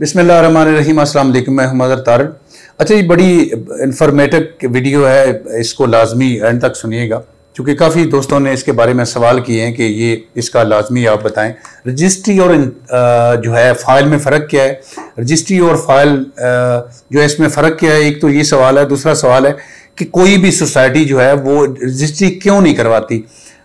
बिस्मिल्लाहिर्रहमानिर्रहीम, अस्सलाम वालेकुम। मैं हूं तारड़। अच्छा, ये बड़ी इंफॉर्मेटिव वीडियो है, इसको लाजमी एंड तक सुनिएगा क्योंकि काफ़ी दोस्तों ने इसके बारे में सवाल किए हैं कि ये इसका लाजमी आप बताएं। रजिस्ट्री और जो है फ़ाइल में फ़र्क क्या है, रजिस्ट्री और फाइल जो है इसमें फ़र्क क्या है, एक तो ये सवाल है। दूसरा सवाल है कि कोई भी सोसाइटी जो है वो रजिस्ट्री क्यों नहीं करवाती,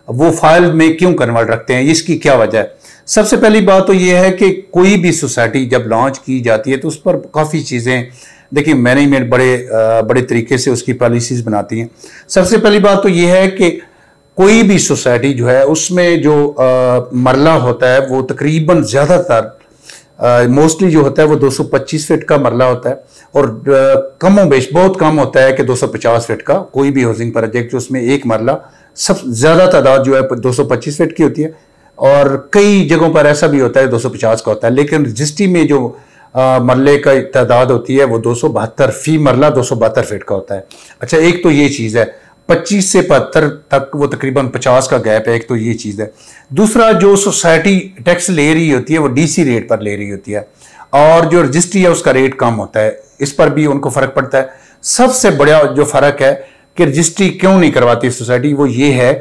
वो फाइल में क्यों कन्वर्ट रखते हैं, इसकी क्या वजह है। सबसे पहली बात तो ये है कि कोई भी सोसाइटी जब लॉन्च की जाती है तो उस पर काफ़ी चीज़ें, देखिए मैनेजमेंट बड़े तरीके से उसकी पॉलिसीज़ बनाती हैं। सबसे पहली बात तो ये है कि कोई भी सोसाइटी जो है उसमें जो मरला होता है वो तकरीबन ज़्यादातर मोस्टली जो होता है वो 225 फीट का मरला होता है और कम बेश बहुत कम होता है कि 250 फीट का। कोई भी हाउसिंग प्रोजेक्ट जो उसमें एक मरला, सब ज़्यादा तादाद जो है 225 फीट की होती है और कई जगहों पर ऐसा भी होता है 250 का होता है। लेकिन रजिस्ट्री में जो मरले का तादाद होती है वो 272 फी मरला 272 फीट का होता है। अच्छा, एक तो ये चीज़ है, 25 से 75 तक वो तकरीबन 50 का गैप है, एक तो ये चीज़ है। दूसरा, जो सोसाइटी टैक्स ले रही होती है वो डीसी रेट पर ले रही होती है और जो रजिस्ट्री है उसका रेट कम होता है, इस पर भी उनको फ़र्क पड़ता है। सबसे बड़ा जो फ़र्क है कि रजिस्ट्री क्यों नहीं करवाती सोसाइटी, वो ये है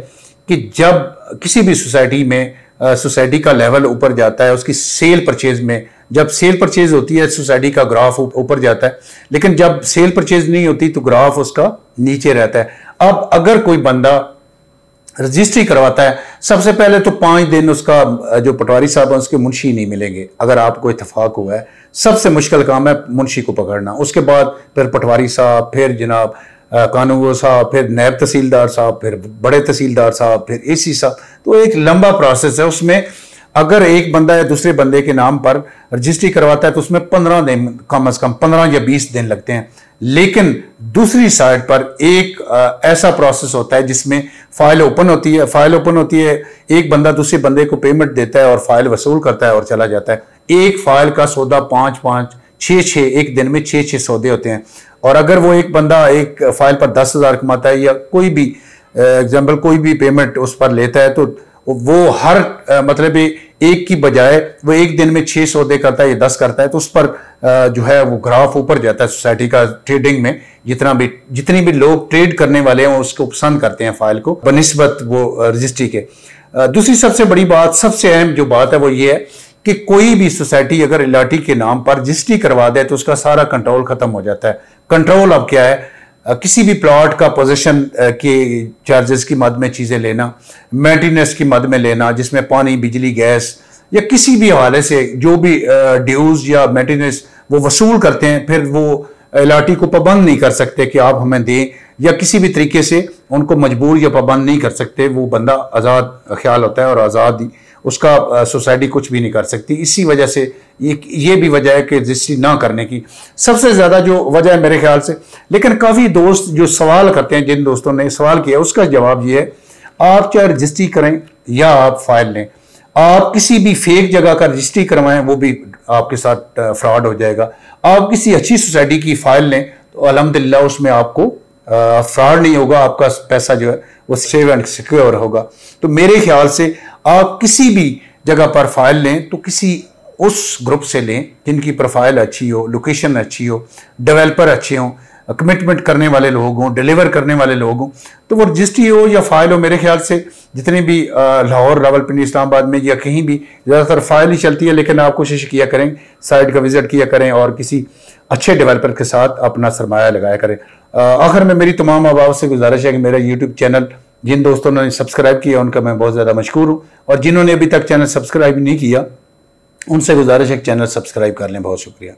कि जब किसी भी सोसाइटी में सोसाइटी का लेवल ऊपर जाता है, उसकी सेल परचेज में जब सेल परचेज होती है सोसाइटी का ग्राफ ऊपर जाता है, लेकिन जब सेल परचेज नहीं होती तो ग्राफ उसका नीचे रहता है। अब अगर कोई बंदा रजिस्ट्री करवाता है, सबसे पहले तो 5 दिन उसका जो पटवारी साहब है उसके मुंशी नहीं मिलेंगे। अगर आपको इत्तेफाक हुआ है, सबसे मुश्किल काम है मुंशी को पकड़ना। उसके बाद फिर पटवारी साहब, फिर जनाब कानून साहब, फिर नायब तहसीलदार साहब, फिर बड़े तहसीलदार साहब, फिर एसी साहब। तो एक लंबा प्रोसेस है। उसमें अगर एक बंदा या दूसरे बंदे के नाम पर रजिस्ट्री करवाता है तो उसमें 15 दिन, कम से कम 15 या 20 दिन लगते हैं। लेकिन दूसरी साइड पर एक ऐसा प्रोसेस होता है जिसमें फाइल ओपन होती है। फाइल ओपन होती है, एक बंदा दूसरे बंदे को पेमेंट देता है और फाइल वसूल करता है और चला जाता है। एक फाइल का सौदा 5-5, 6-6, एक दिन में 6-6 सौदे होते हैं। और अगर वो एक बंदा एक फाइल पर 10,000 कमाता है या कोई भी एग्जाम्पल कोई भी पेमेंट उस पर लेता है तो वो हर मतलब एक की बजाय वो एक दिन में 6 सौदे करता है या 10 करता है, तो उस पर जो है वो ग्राफ ऊपर जाता है। सोसाइटी का ट्रेडिंग में जितनी भी लोग ट्रेड करने वाले हैं उसको पसंद करते हैं फाइल को बनिस्बत वो रजिस्ट्री के। दूसरी सबसे बड़ी बात, सबसे अहम जो बात है वो ये है कि कोई भी सोसाइटी अगर इलाटी के नाम पर रजिस्ट्री करवा दे तो उसका सारा कंट्रोल खत्म हो जाता है। कंट्रोल अब क्या है, किसी भी प्लॉट का पोजीशन के चार्जेस की मद में चीज़ें लेना, मेंटेनेंस की मद में लेना, जिसमें पानी, बिजली, गैस या किसी भी हवाले से जो भी ड्यूज या मेंटेनेंस वो वसूल करते हैं, फिर वो इलाटी को पाबंद नहीं कर सकते कि आप हमें दें, या किसी भी तरीके से उनको मजबूर या पाबंद नहीं कर सकते। वो बंदा आज़ाद ख्याल होता है और आज़ाद उसका सोसाइटी कुछ भी नहीं कर सकती। इसी वजह से ये भी वजह है कि रजिस्ट्री ना करने की सबसे ज़्यादा जो वजह है मेरे ख्याल से। लेकिन काफ़ी दोस्त जो सवाल करते हैं, जिन दोस्तों ने सवाल किया उसका जवाब ये है, आप चाहे रजिस्ट्री करें या आप फाइल लें, आप किसी भी फेक जगह का रजिस्ट्री करवाएं वो भी आपके साथ फ्रॉड हो जाएगा। आप किसी अच्छी सोसाइटी की फाइल लें तो अल्हम्दुलिल्लाह उसमें आपको फ्रॉड नहीं होगा, आपका पैसा जो है वो सेव एंड सिक्योर होगा। तो मेरे ख्याल से आप किसी भी जगह पर फाइल लें तो किसी उस ग्रुप से लें जिनकी प्रोफाइल अच्छी हो, लोकेशन अच्छी हो, डेवलपर अच्छे हों, कमिटमेंट करने वाले लोग हों, डिलीवर करने वाले लोग हों। तो वो रजिस्ट्री हो या फाइल हो, मेरे ख्याल से जितने भी लाहौर, रावलपिंडी, इस्लामाबाद में या कहीं भी ज़्यादातर फाइल ही चलती है। लेकिन आप कोशिश किया करें, साइट का विजिट किया करें और किसी अच्छे डेवलपर के साथ अपना सरमाया लगाया करें। आखिर में मेरी तमाम आवाज़ से गुजारिश है कि मेरा यूट्यूब चैनल जिन दोस्तों ने सब्सक्राइब किया उनका मैं बहुत ज़्यादा मशकूर हूँ, और जिन्होंने अभी तक चैनल सब्सक्राइब नहीं किया उनसे गुजारिश है कि चैनल सब्सक्राइब कर लें। बहुत शुक्रिया।